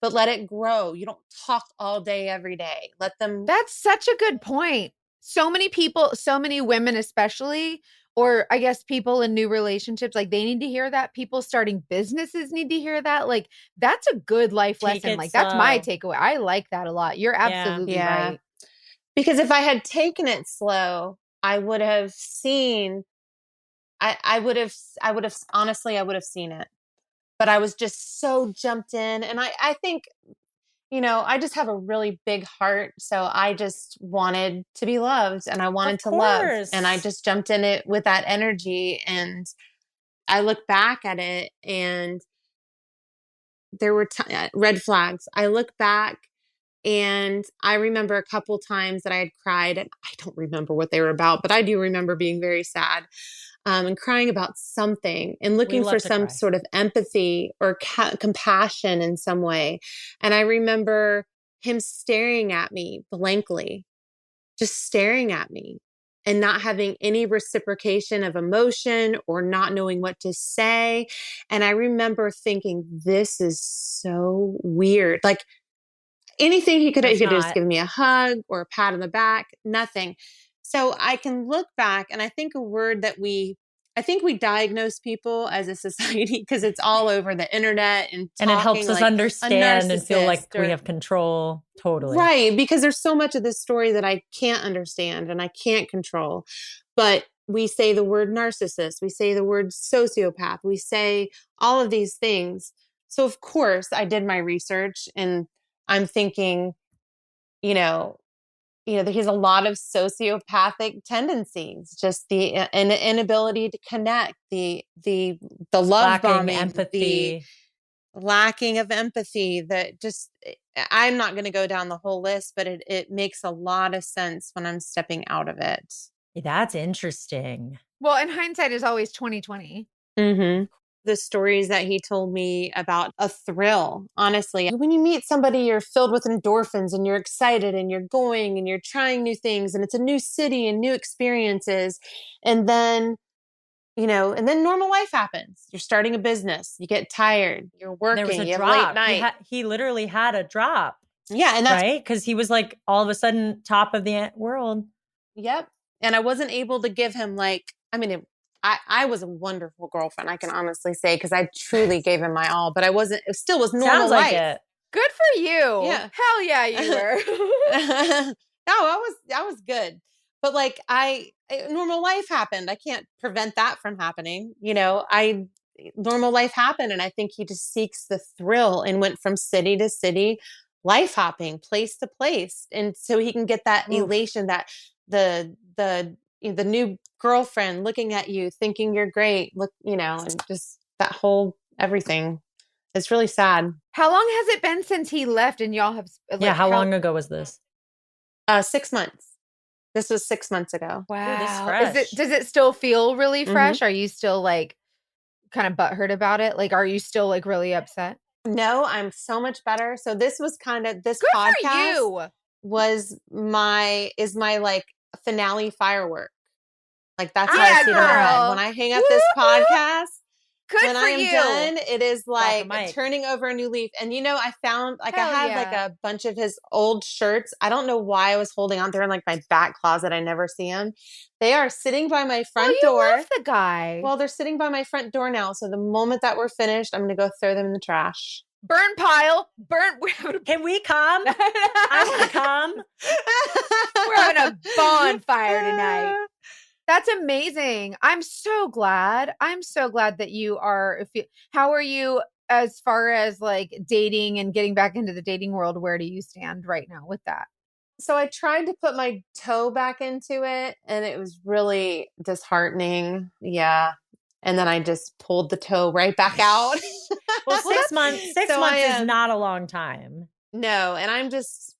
but let it grow. You don't talk all day, every day. Let them. That's such a good point. So many people, so many women, especially, or I guess people in new relationships, like they need to hear that. People starting businesses need to hear that. Like that's a good life Take lesson. it Like that's my slow. takeaway. I like that a lot. You're absolutely Yeah. right. Because if I had taken it slow, I would have seen, I would have, honestly, I would have seen it. But I was just so jumped in. And I think, I just have a really big heart. So I just wanted to be loved and I wanted Of to love. course. And I just jumped in it with that energy. And I look back at it and there were red flags. I look back and I remember a couple times that I had cried, and I don't remember what they were about, but I do remember being very sad and crying about something and looking love for to some cry. sort of empathy or compassion in some way. And I remember him staring at me blankly, just staring at me and not having any reciprocation of emotion or not knowing what to say. And I remember thinking, this is so weird. Like, anything he could have just given me a hug or a pat on the back, nothing. So I can look back and I think a word that I think we diagnose people as a society because it's all over the internet and it helps us like understand and feel like we have control. Totally. Right. Because there's so much of this story that I can't understand and I can't control. But we say the word narcissist, we say the word sociopath, we say all of these things. So of course I did my research and I'm thinking, there's a lot of sociopathic tendencies, just the inability to connect, the love lacking bombing, empathy, the lacking of empathy. That just, I'm not going to go down the whole list, but it makes a lot of sense when I'm stepping out of it. That's interesting. Well, and hindsight is always 2020. Mm-hmm. The stories that he told me about a thrill, honestly. When you meet somebody, you're filled with endorphins and you're excited and you're going and you're trying new things and it's a new city and new experiences. And then, and then normal life happens. You're starting a business. You get tired. You're working. There was a you have drop. late night. He literally had a drop. Yeah. And that's right. Because he was like all of a sudden top of the world. Yep. And I wasn't able to give him I was a wonderful girlfriend, I can honestly say, because I truly gave him my all, but it still was normal life. It. Good for you. Yeah. Hell yeah, you were. No, I was good. But normal life happened. I can't prevent that from happening. Normal life happened. And I think he just seeks the thrill and went from city to city, life hopping, place to place. And so he can get that elation, that the new girlfriend looking at you, thinking you're great, and just that whole everything. It's really sad. How long has it been since he left and y'all have how long ago was this? 6 months. This was 6 months ago. Wow. Ooh, this fresh. Does it still feel really fresh? Mm-hmm. Are you still kind of butthurt about it? Are you still really upset? No, I'm so much better. So this was this Good podcast for you. is my finale firework. That's how I see it in my head. When I hang up this podcast, when I am done, it is turning over a new leaf. And I found I had a bunch of his old shirts. I don't know why I was holding on. They're in my back closet. I never see them. They are sitting by my front door. Love the guy. Well, they're sitting by my front door now. So the moment that we're finished, I'm going to go throw them in the trash. Burn pile. Can we come? I want to come. We're having a bonfire tonight. That's amazing. I'm so glad that you are. How are you as far as dating and getting back into the dating world? Where do you stand right now with that? So I tried to put my toe back into it and it was really disheartening. Yeah. And then I just pulled the toe right back out. Well, 6 months is not a long time. No. And I'm just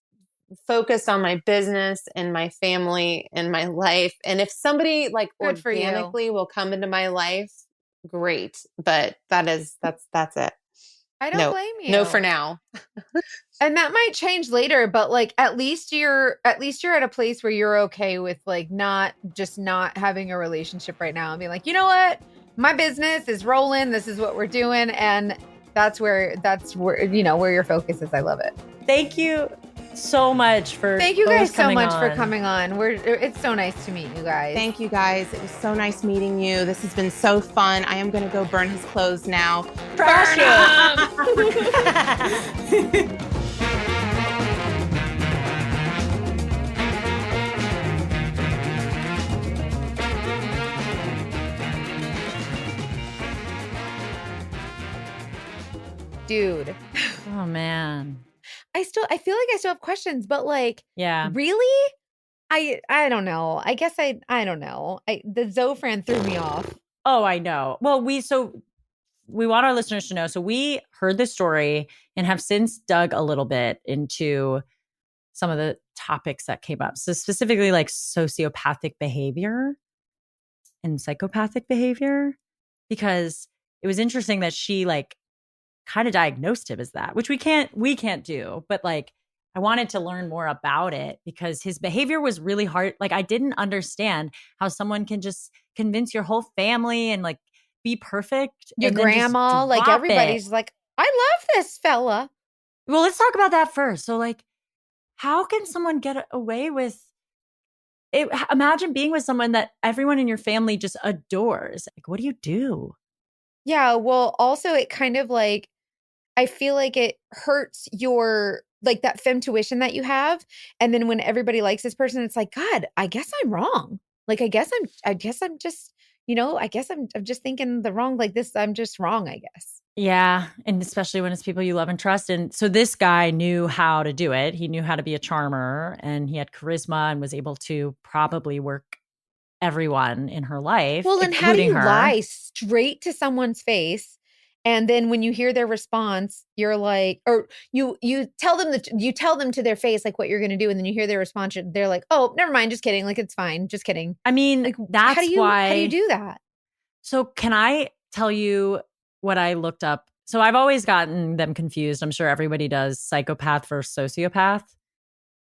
focused on my business and my family and my life. And if somebody organically will come into my life, great. But that's it. I don't blame you. No, for now. And that might change later, but at least you're at a place where you're okay with not having a relationship right now and being you know what? My business is rolling. This is what we're doing. And that's where where your focus is. I love it. Thank you so much for Thank you guys so much for on. coming on. It's so nice to meet you guys. Thank you guys. It was so nice meeting you. This has been so fun. I am going to go burn his clothes now. Trash Burn 'em! Dude. Oh man. I feel like I still have questions, but like, yeah, really? I don't know. I guess I don't know. The Zofran threw me off. Oh, I know. Well, we want our listeners to know. So we heard this story and have since dug a little bit into some of the topics that came up. So specifically like sociopathic behavior and psychopathic behavior, because it was interesting that she like kind of diagnosed him as that, which we can't do. But like, I wanted to learn more about it because his behavior was really hard. Like, I didn't understand how someone can just convince your whole family and like be perfect. Your and then just grandma, like drop everybody's it. like, I love this fella. Well, let's talk about that first. So like, how can someone get away with it? Imagine being with someone that everyone in your family just adores. Like, what do you do? Yeah. Well, also it kind of like, I feel like it hurts your, like that femtuition that you have. And then when everybody likes this person, it's like, God, I guess I'm wrong. Like, I guess I'm just, I guess I'm just thinking the wrong, like this, I'm just wrong, I guess. Yeah. And especially when it's people you love and trust. And so this guy knew how to do it. He knew how to be a charmer and he had charisma and was able to probably work everyone in her life. Well, then how do you her. lie straight to someone's face? And then when you hear their response, you're like, or you tell them to their face like what you're going to do, and then you hear their response, they're like, "Oh, never mind, just kidding. Like it's fine, just kidding." I mean, like, that's how do you why. do that? So can I tell you what I looked up? So I've always gotten them confused. I'm sure everybody does. Psychopath versus sociopath.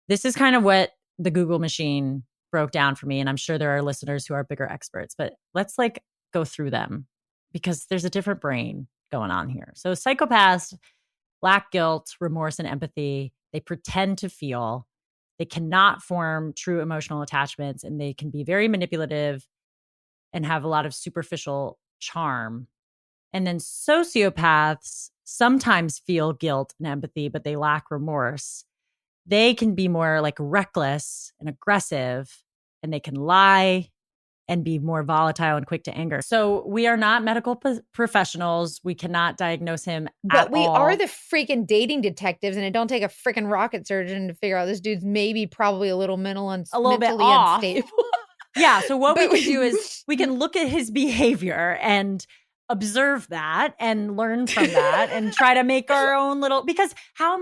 This is kind of what the Google machine broke down for me, and I'm sure there are listeners who are bigger experts. But let's like go through them, because there's a different brain going on here. So psychopaths lack guilt, remorse, and empathy. They pretend to feel. They cannot form true emotional attachments, and they can be very manipulative and have a lot of superficial charm. And then sociopaths sometimes feel guilt and empathy, but they lack remorse. They can be more like reckless and aggressive, and they can lie and be more volatile and quick to anger. So we are not medical professionals. We cannot diagose him But we all. are the freaking dating detectives, and it don't take a freaking rocket surgeon to figure out this dude's maybe probably a little mentally bit off. unstable. Yeah. So what we can do is we can look at his behavior and observe that and learn from that and try to make our own little, because how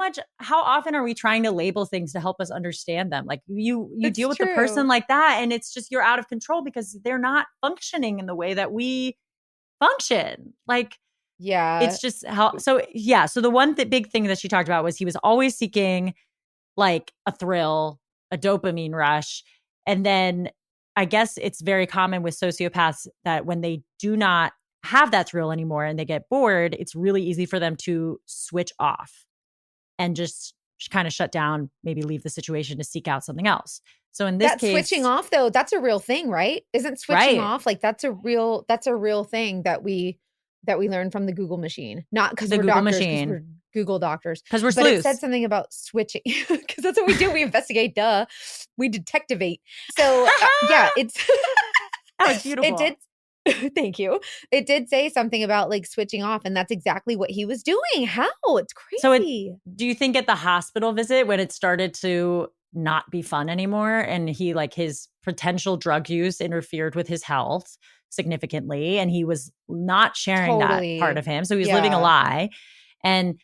often are we trying to label things to help us understand them? Like you deal with the person like that, and it's just, you're out of control because they're not functioning in the way that we function. Like, yeah, it's just how, so yeah. So the one big thing that she talked about was he was always seeking like a thrill, a dopamine rush. And then I guess it's very common with sociopaths that when they do not have that thrill anymore and they get bored, it's really easy for them to switch off and just kind of shut down, maybe leave the situation to seek out something else. So in this case, switching off though, that's a real thing, right? Isn't switching off like that's a real thing that we learned from the Google machine? Not because we're Google doctors, machine. we're Google doctors, because we're but sleuths. It said something about switching because that's what we do. We investigate. Duh, we detectivate. So yeah, it's that was beautiful. It did. Thank you. It did say something about like switching off, and that's exactly what he was doing. How? It's crazy. So do you think at the hospital visit when it started to not be fun anymore and he like his potential drug use interfered with his health significantly and he was not sharing that part of him, so he was living a lie, and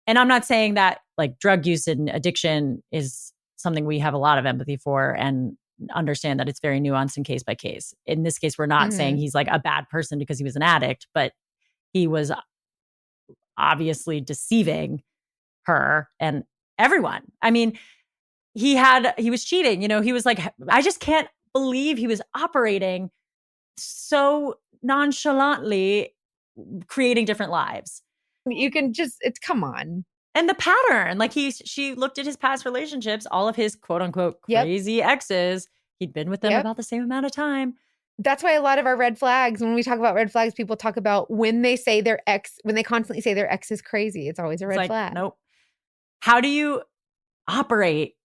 I'm not saying that like drug use and addiction is something we have a lot of empathy for and understand that it's very nuanced and case by case. In this case, we're not saying he's like a bad person because he was an addict, but he was obviously deceiving her and everyone. I mean, he was cheating, he was like, I just can't believe he was operating so nonchalantly, creating different lives. You can just, come on. And the pattern, like she looked at his past relationships, all of his quote unquote crazy exes. He'd been with them about the same amount of time. That's why a lot of our red flags, when we talk about red flags, people talk about when they say their ex, when they constantly say their ex is crazy. It's always a red flag. Nope. How do you operate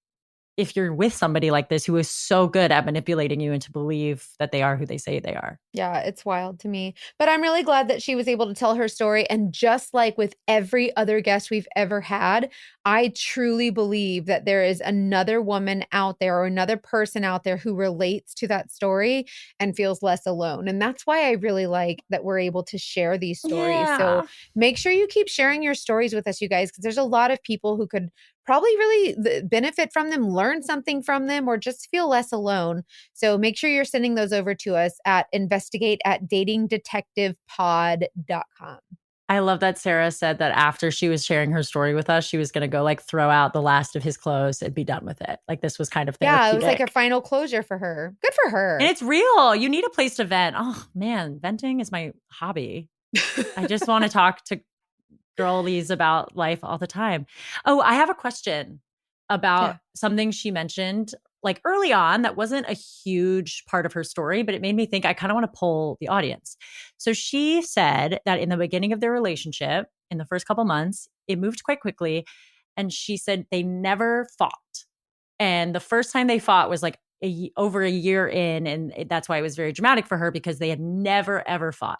if you're with somebody like this who is so good at manipulating you into believe that they are who they say they are? Yeah, it's wild to me. But I'm really glad that she was able to tell her story. And just like with every other guest we've ever had, I truly believe that there is another woman out there or another person out there who relates to that story and feels less alone. And that's why I really like that we're able to share these stories. Yeah. So make sure you keep sharing your stories with us, you guys, because there's a lot of people who could probably really benefit from them, learn something from them, or just feel less alone. So make sure you're sending those over to us at investigate@datingdetectivepod.com. I love that Sarah said that after she was sharing her story with us, she was going to go like throw out the last of his clothes and be done with it. Like this was kind of therapeutic. Yeah, it was like a final closure for her. Good for her. And it's real. You need a place to vent. Oh man, venting is my hobby. I just want to talk to girlies about life all the time. Oh, I have a question about something she mentioned like early on that wasn't a huge part of her story, but it made me think I kind of want to poll the audience. So she said that in the beginning of their relationship, in the first couple months, it moved quite quickly. And she said they never fought. And the first time they fought was like over a year in. And that's why it was very dramatic for her because they had never, ever fought.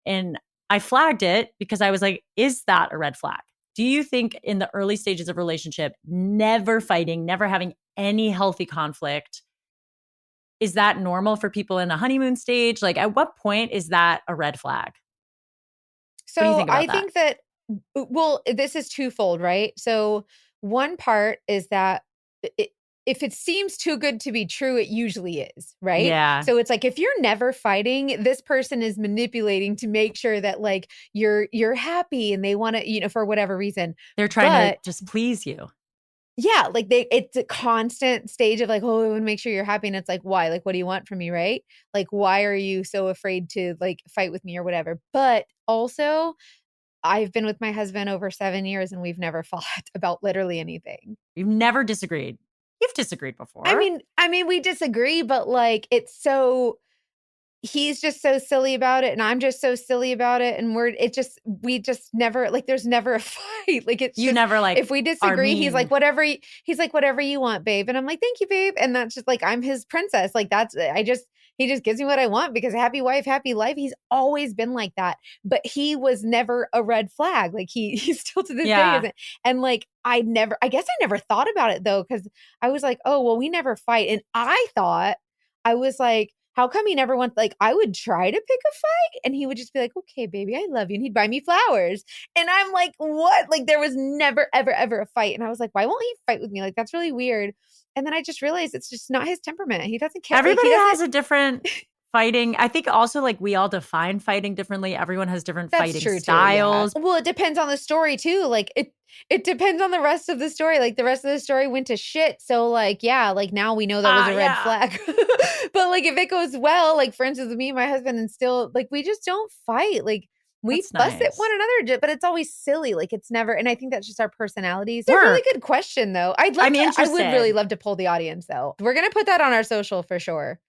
And I flagged it because I was like, is that a red flag? Do you think in the early stages of relationship, never fighting, never having any healthy conflict, is that normal for people in a honeymoon stage? Like at what point is that a red flag? So I think that, well, this is twofold, right? So one part is that if it seems too good to be true, it usually is, right? Yeah. So it's like, if you're never fighting, this person is manipulating to make sure that like you're happy and they want to, for whatever reason. They're trying to just please you. Yeah. Like it's a constant stage of like, oh, I want to make sure you're happy. And it's like, why? Like, what do you want from me? Right? Like, why are you so afraid to like fight with me or whatever? But also, I've been with my husband over 7 years and we've never fought about literally anything. You've never disagreed. You've disagreed before. I mean, we disagree, but like, he's just so silly about it. And I'm just so silly about it. And we just never, like, there's never a fight. Like never like, if we disagree, he's like, whatever you want, babe. And I'm like, thank you, babe. And that's just like, I'm his princess. Like he just gives me what I want because happy wife, happy life. He's always been like that, but he was never a red flag. Like he still to this day isn't. And like, I guess I never thought about it though. Cause I was like, oh, well, we never fight. And I was like, how come he never wants, like, I would try to pick a fight and he would just be like, okay, baby, I love you. And he'd buy me flowers. And I'm like, what? Like there was never, ever, ever a fight. And I was like, why won't he fight with me? Like, that's really weird. And then I just realized it's just not his temperament. He doesn't care. Everybody has a different fighting. I think also like we all define fighting differently. Everyone has different fighting styles. Too, yeah. Well, it depends on the story too. Like it depends on the rest of the story. Like the rest of the story went to shit. So like, yeah, like now we know that was a red flag. But like if it goes well, like for instance with me and my husband and still like we just don't fight. Like we fuss at one another, but it's always silly. Like it's never, and I think that's just our personalities. It's a really good question though. I would really love to poll the audience though. We're going to put that on our social for sure.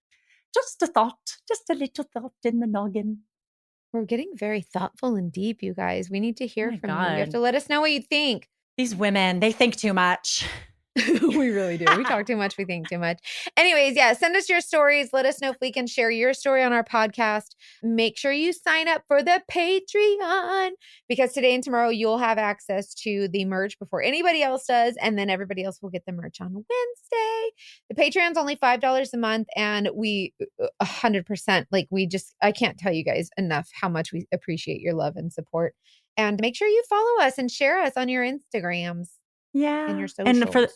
Just a thought, just a little thought in the noggin. We're getting very thoughtful and deep, you guys. We need to hear from you. You have to let us know what you think. These women, they think too much. We really do. We talk too much. We think too much. Anyways, yeah, send us your stories. Let us know if we can share your story on our podcast. Make sure you sign up for the Patreon because today and tomorrow you'll have access to the merch before anybody else does. And then everybody else will get the merch on Wednesday. The Patreon's only $5 a month. And we 100%, like I can't tell you guys enough how much we appreciate your love and support. And make sure you follow us and share us on your Instagrams. Yeah. And your socials. And for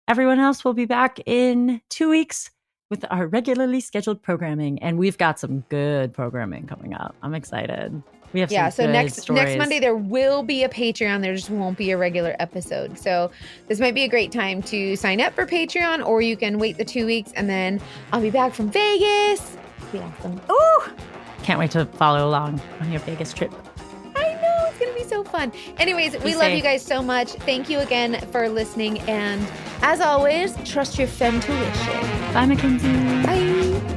everyone else, we'll be back in 2 weeks with our regularly scheduled programming. And we've got some good programming coming up. I'm excited. We have some good next stories. Monday, there will be a Patreon. There just won't be a regular episode. So this might be a great time to sign up for Patreon, or you can wait the 2 weeks and then I'll be back from Vegas. It'll be awesome. Ooh! Can't wait to follow along on your Vegas trip. I know. It's going to be so fun. Anyways, we Be love safe. you guys so much. Thank you again for listening. And as always, trust your femtuition. Bye, Mackenzie. Bye.